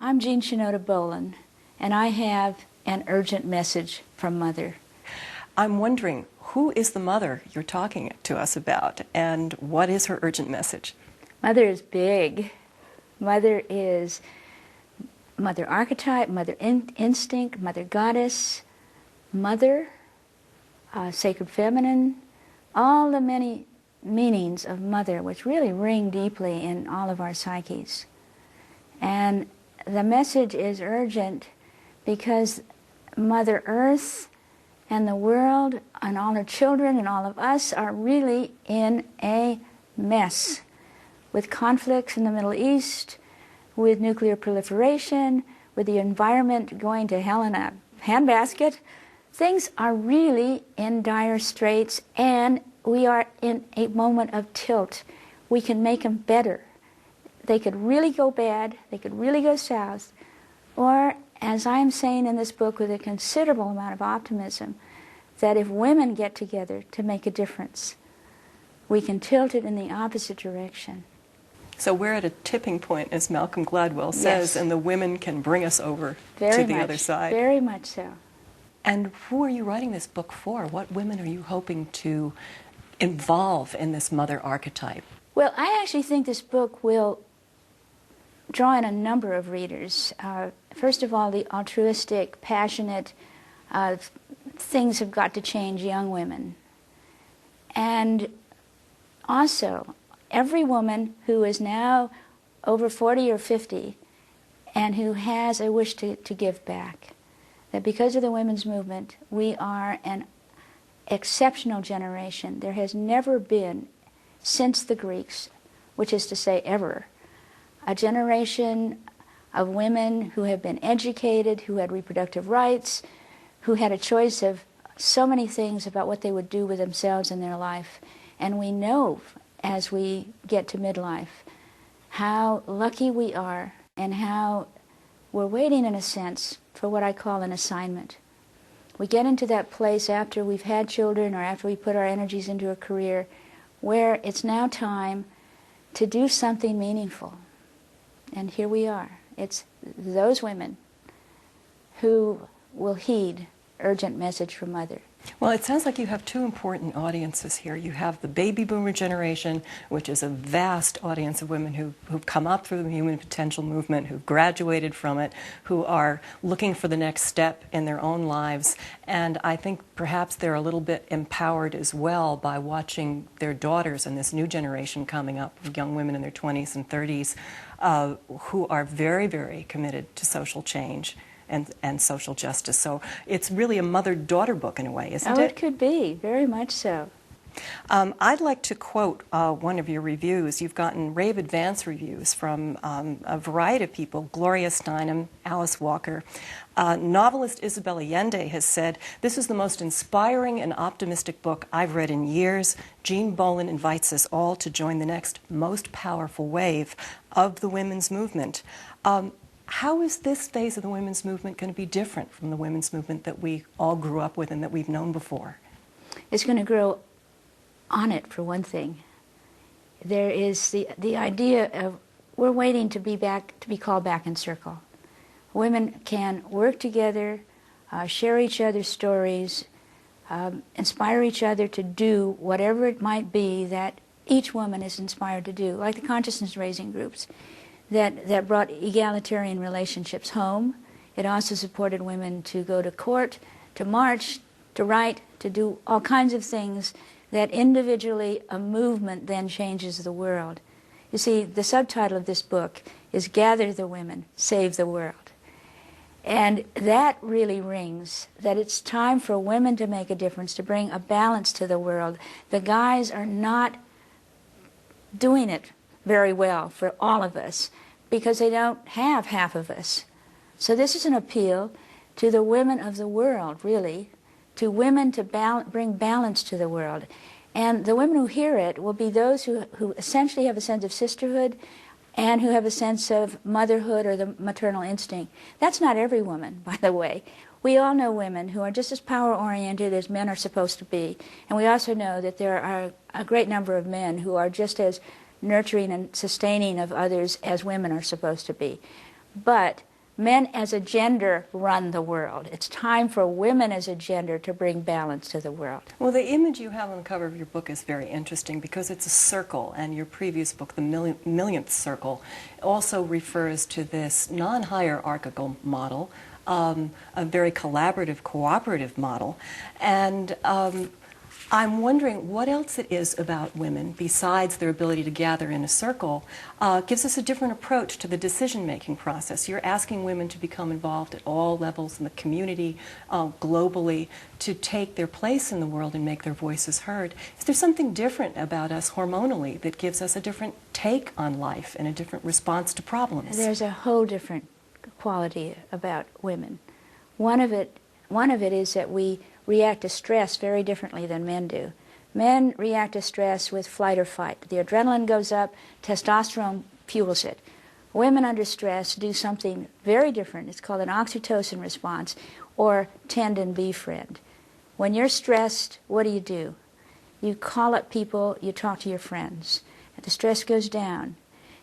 I'm Shinoda Bolen, and I have an urgent message from Mother. I'm wondering, who is the mother you're talking to us about, and what is her urgent message? Mother is big. Mother is Mother archetype, Mother instinct, Mother goddess, Mother, sacred feminine, all the many meanings of Mother which really ring deeply in all of our psyches. And the message is urgent because Mother Earth and the world and all her children and all of us are really in a mess with conflicts in the Middle East, with nuclear proliferation, with the environment going to hell in a handbasket. Things are really in dire straits, and we are in a moment of tilt. We can make them better. They could really go bad, they could really go south, or, as I'm saying in this book with a considerable amount of optimism, that if women get together to make a difference, we can tilt it in the opposite direction. So we're at a tipping point, as Malcolm Gladwell says, Yes. and the women can bring us over Very to the much, other side. Very much so. And who are you writing this book for? What women are you hoping to involve in this mother archetype? Well, I actually think this book will draw in a number of readers. First of all, the altruistic, passionate, things have got to change young women. And also, every woman who is now over 40 or 50 and who has a wish to give back. That because of the women's movement, we are an exceptional generation. There has never been, since the Greeks, which is to say ever, a generation of women who have been educated, who had reproductive rights, who had a choice of so many things about what they would do with themselves in their life. And we know, as we get to midlife, how lucky we are and how we're waiting, in a sense, for what I call an assignment. We get into that place after we've had children or after we put our energies into a career where it's now time to do something meaningful. And here we are. It's those women who will heed urgent message from Mother. Well, it sounds like you have two important audiences here. You have the baby boomer generation, which is a vast audience of women who've come up through the human potential movement, who've graduated from it, who are looking for the next step in their own lives. And I think perhaps they're a little bit empowered as well by watching their daughters and this new generation coming up of young women in their 20s and 30s who are very, very committed to social change and social justice. So it's really a mother-daughter book in a way, isn't it? Oh, it could be, very much so. I'd like to quote one of your reviews. You've gotten rave advance reviews from a variety of people, Gloria Steinem, Alice Walker. Novelist Isabel Allende has said, "This is the most inspiring and optimistic book I've read in years. Jean Bolen invites us all to join the next most powerful wave of the women's movement." How is this phase of the women's movement going to be different from the women's movement that we all grew up with and that we've known before? It's going to grow on it, for one thing. There is the idea of we're waiting to be called back in circle. Women can work together, share each other's stories, inspire each other to do whatever it might be that each woman is inspired to do, like the consciousness-raising groups that brought egalitarian relationships home. It also supported women to go to court, to march, to write, to do all kinds of things that individually a movement then changes the world. You see, the subtitle of this book is Gather the Women, Save the World. And that really rings, that it's time for women to make a difference, to bring a balance to the world. The guys are not doing it very well for all of us because they don't have half of us. So this is an appeal to the women of the world, really, to women to bring balance to the world. And the women who hear it will be those who essentially have a sense of sisterhood and who have a sense of motherhood or the maternal instinct. That's not every woman, by the way. We all know women who are just as power-oriented as men are supposed to be. And we also know that there are a great number of men who are just as nurturing and sustaining of others as women are supposed to be. But men as a gender run the world. It's time for women as a gender to bring balance to the world. Well, the image you have on the cover of your book is very interesting because it's a circle, and your previous book, The Millionth Circle, also refers to this non-hierarchical model, a very collaborative, cooperative model. And I'm wondering what else it is about women, besides their ability to gather in a circle, gives us a different approach to the decision-making process. You're asking women to become involved at all levels in the community, globally, to take their place in the world and make their voices heard. Is there something different about us hormonally that gives us a different take on life and a different response to problems? There's a whole different quality about women. One of it is that we react to stress very differently than men do. Men react to stress with flight or fight. The adrenaline goes up, testosterone fuels it. Women under stress do something very different. It's called an oxytocin response, or tend and befriend. When you're stressed, what do? You call up people, you talk to your friends, and the stress goes down.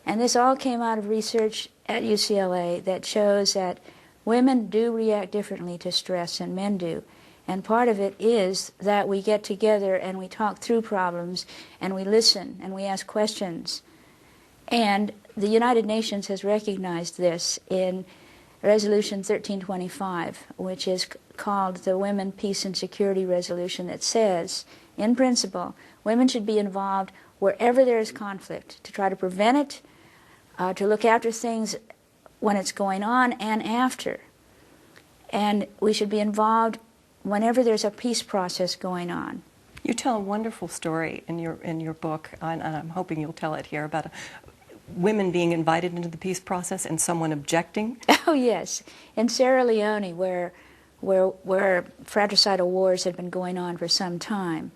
And this all came out of research at UCLA that shows that women do react differently to stress than men do. And part of it is that we get together and we talk through problems and we listen and we ask questions. And the United Nations has recognized this in Resolution 1325, which is called the Women, Peace and Security Resolution, that says, in principle, women should be involved wherever there is conflict to try to prevent it, to look after things when it's going on and after. And we should be involved whenever there's a peace process going on. You tell a wonderful story in your book, and I'm hoping you'll tell it here, about women being invited into the peace process and someone objecting. Oh yes, in Sierra Leone, where fratricidal wars had been going on for some time,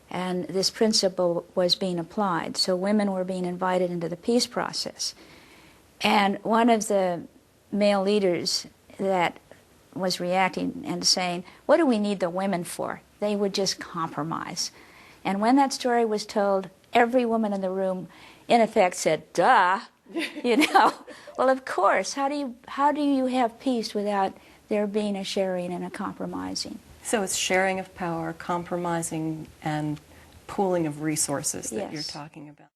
and this principle was being applied. So women were being invited into the peace process. And one of the male leaders that was reacting and saying, what do we need the women for? They would just compromise. And when that story was told, every woman in the room, in effect, said, duh, you know. Well, of course, how do you have peace without there being a sharing and a compromising? So it's sharing of power, compromising, and pooling of resources that Yes. you're talking about.